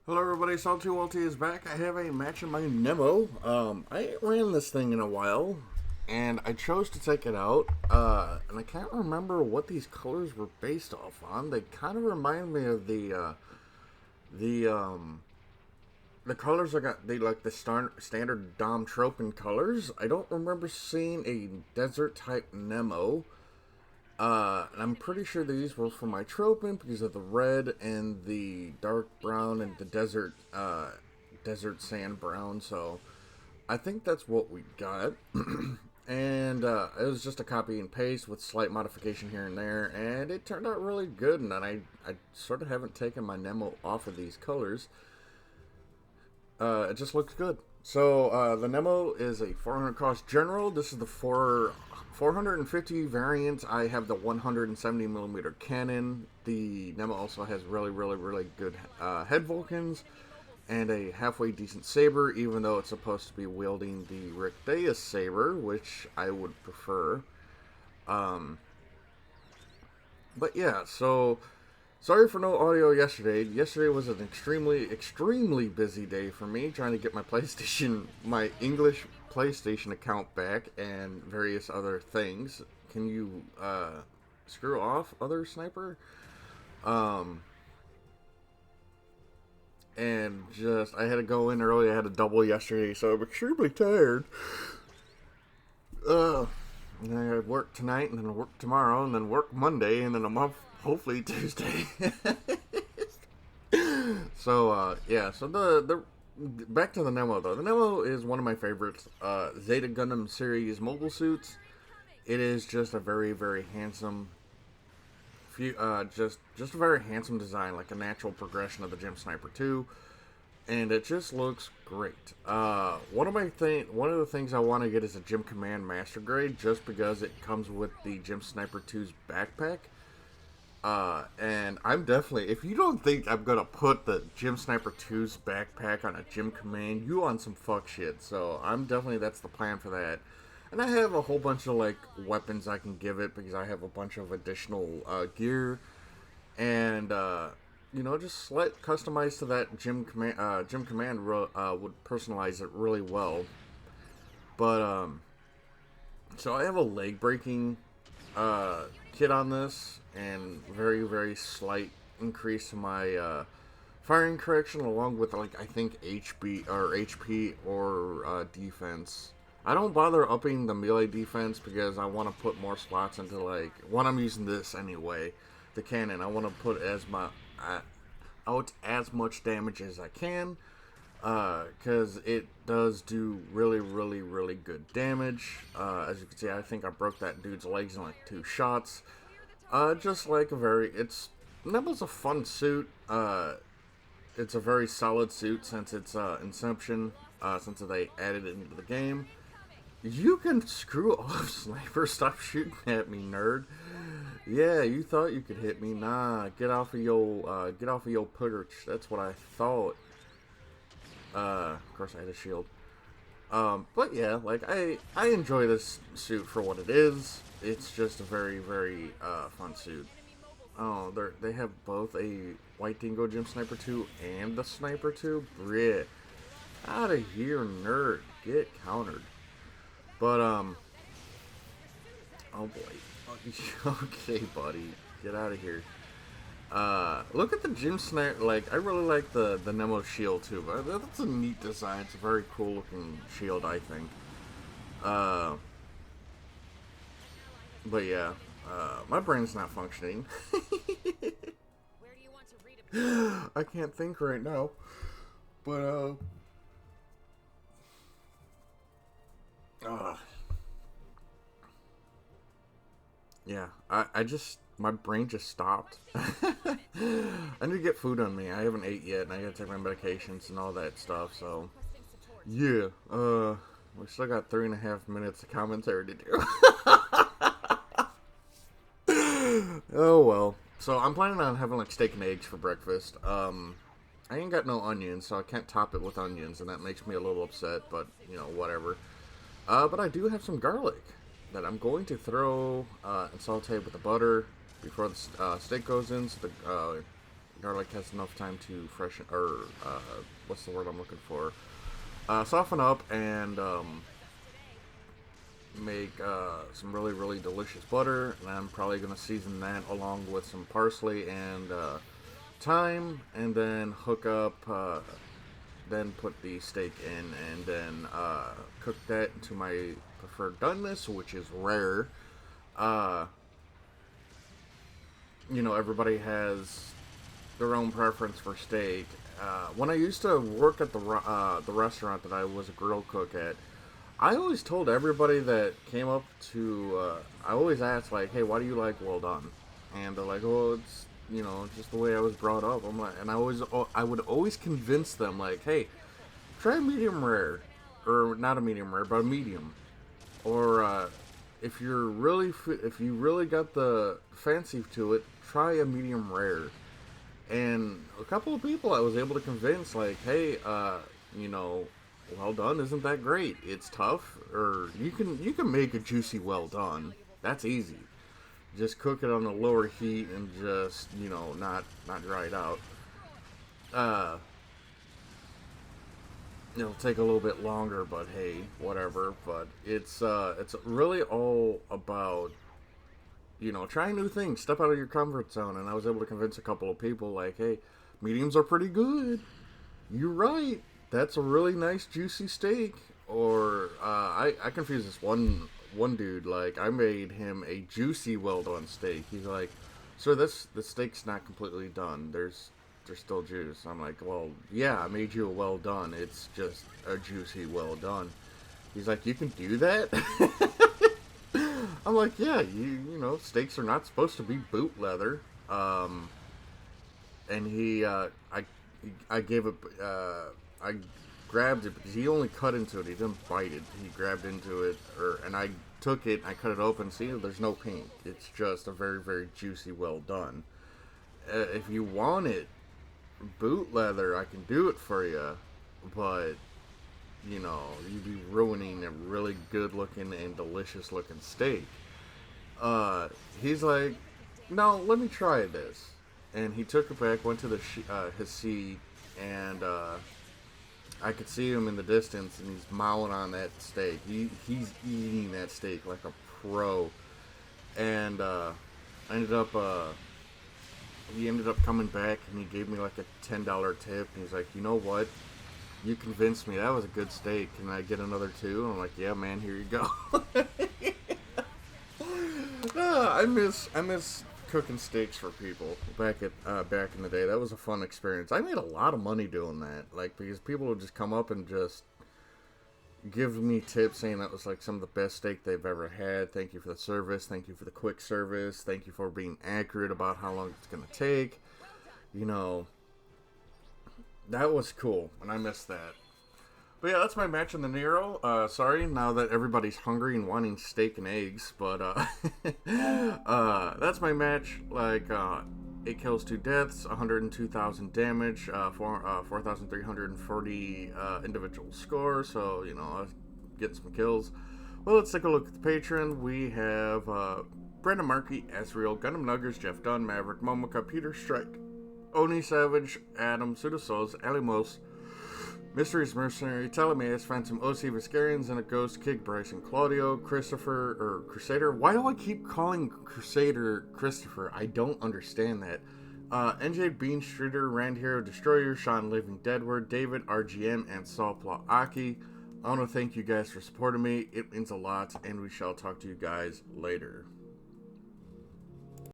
Hello everybody, Salt2LT is back. I have a match in my Nemo. I ain't ran this thing in a while, and I chose to take it out, and I can't remember what these colors were based off on. They kind of remind me of the, the colors I got, like the standard Dom Tropin colors. I don't remember seeing a desert type Nemo. And I'm pretty sure these were for my Tropin because of the red and the dark brown and the desert sand brown. So I think that's what we got. And it was just a copy and paste with slight modification here and there, and it turned out really good. And I sort of haven't taken my Nemo off of these colors. It just looks good. So the Nemo is a 400 cost general. This is the 450 variant. I have the 170 millimeter cannon. The Nemo also has really good head Vulcans and a halfway decent saber, even though it's supposed to be wielding the Rick Deus saber, which I would prefer. Um, but yeah, so sorry for no audio yesterday. Yesterday was an extremely busy day for me trying to get my English PlayStation account back and various other things. Can you screw off, other sniper? Um, and just I had to go in early. I had a double yesterday, so I'm extremely tired. Uh, and I work tonight, and then I work tomorrow, and then work Monday, and then I'm off hopefully Tuesday. So yeah, so the back to the Nemo though. The Nemo is one of my favorites. Zeta Gundam series mobile suits. It is just a very handsome, just a very handsome design, like a natural progression of the Gem Sniper 2, and it just looks great. One of the things I want to get is a Gem Command Master Grade, just because it comes with the Gem Sniper 2's backpack. And I'm definitely, if you don't think I'm gonna put the Gem Sniper 2's backpack on a Gem Command, you on some fuck shit. So that's the plan for that. And I have a whole bunch of like weapons I can give it because I have a bunch of additional gear, and just slight customized to that Gem Command would personalize it really well. But so I have a leg breaking kit on this, and very slight increase to my firing correction, along with like I think HP or defense. I don't bother upping the melee defense because I want to put more slots into like when I'm using this anyway, the cannon. I want to put out as much damage as I can, because it does do really good damage. As you can see, I think I broke that dude's legs in like 2 shots. Just like Nemo's a fun suit. It's a very solid suit since its inception, since they added it into the game. You can screw off, sniper. Stop shooting at me, nerd. Yeah, you thought you could hit me. Nah, get off of your perch. That's what I thought. Of course I had a shield. But yeah, like I enjoy this suit for what it is. It's just a very fun suit. Oh, they have both a White Dingo Gem Sniper 2 and the Sniper 2. Brit, out of here, nerd. Get countered. But oh boy. Okay, buddy, get out of here. Look at the Gem Sniper. Like, I really like the Nemo shield too. But that's a neat design. It's a very cool looking shield, I think. But yeah, my brain's not functioning. I can't think right now. But yeah, my brain just stopped. I need to get food on me. I haven't ate yet, and I gotta take my medications and all that stuff. So yeah, we still got 3.5 minutes of commentary to do. Oh well. So I'm planning on having like steak and eggs for breakfast. I ain't got no onions, so I can't top it with onions, and that makes me a little upset. But whatever. But I do have some garlic that I'm going to throw and saute with the butter before the steak goes in, so the garlic has enough time to freshen, or what's the word I'm looking for? Soften up and make some really, really delicious butter. And I'm probably going to season that along with some parsley and thyme, and then hook up, then put the steak in, and then cook that to my preferred doneness, which is rare. Uh, Everybody has their own preference for steak. When I used to work at the restaurant that I was a grill cook at, I always told everybody that came up to, I always asked, like, hey, why do you like well done? And they're like, oh, it's, just the way I was brought up. I'm like, and I would always convince them, like, hey, try a medium rare. Or not a medium rare, but a medium. Or, if if you really got the fancy to it, try a medium rare. And a couple of people I was able to convince, like, hey, well done isn't that great. It's tough, or you can make a juicy well done. That's easy. Just cook it on a lower heat and just not dry it out. Uh, it'll take a little bit longer, but hey, whatever. But it's really all about trying new things, step out of your comfort zone. And I was able to convince a couple of people, like, hey, mediums are pretty good. You're right. That's a really nice juicy steak. Or I confused this one dude. Like, I made him a juicy well done steak. He's like, sir, the steak's not completely done. There's still juice. I'm like, well, yeah, I made you a well done. It's just a juicy well done. He's like, you can do that? I'm like, yeah, steaks are not supposed to be boot leather. And I gave it, I grabbed it because he only cut into it. He didn't bite it. He grabbed into it, and I took it, I cut it open. See, there's no pink. It's just a very, very juicy, well done. If you want it boot leather, I can do it for you, but you'd be ruining a really good looking and delicious looking steak. He's like, no, let me try this. And he took it back, went to his seat, and I could see him in the distance, and he's mowing on that steak. He's eating that steak like a pro. And I ended up he ended up coming back, and he gave me like a $10 tip. And he's like, you know what? You convinced me. That was a good steak. Can I get another two? And I'm like, yeah, man, here you go. I miss cooking steaks for people back in the day. That was a fun experience. I made a lot of money doing that, like, because people would just come up and just give me tips saying that was like some of the best steak they've ever had. Thank you for the service. Thank you for the quick service. Thank you for being accurate about how long it's gonna take. That was cool, and I missed that. But yeah, that's my match in the Nero. Sorry, now that everybody's hungry and wanting steak and eggs, but that's my match. Like, 8 kills, 2 deaths, 102,000 damage, 4,340 individual score. So I was getting some kills. Well, let's take a look at the Patreon. We have Brandon Markey, Asriel, Gundam Nuggers, Jeff Dunn, Maverick, Momoka, Peter Strike, Oni Savage, Adam, Pseudosouls, Alimos, Mysteries Mercenary, Telemeus, Phantom, OC, Viscarians, and a Ghost, Kig, Bryson, Claudio, Christopher, or Crusader. Why do I keep calling Crusader Christopher? I don't understand that. NJ, Bean, Streeter, Rand Hero, Destroyer, Sean, Living Deadward, David, RGM, and Sawpla Aki. I want to thank you guys for supporting me. It means a lot, and we shall talk to you guys later.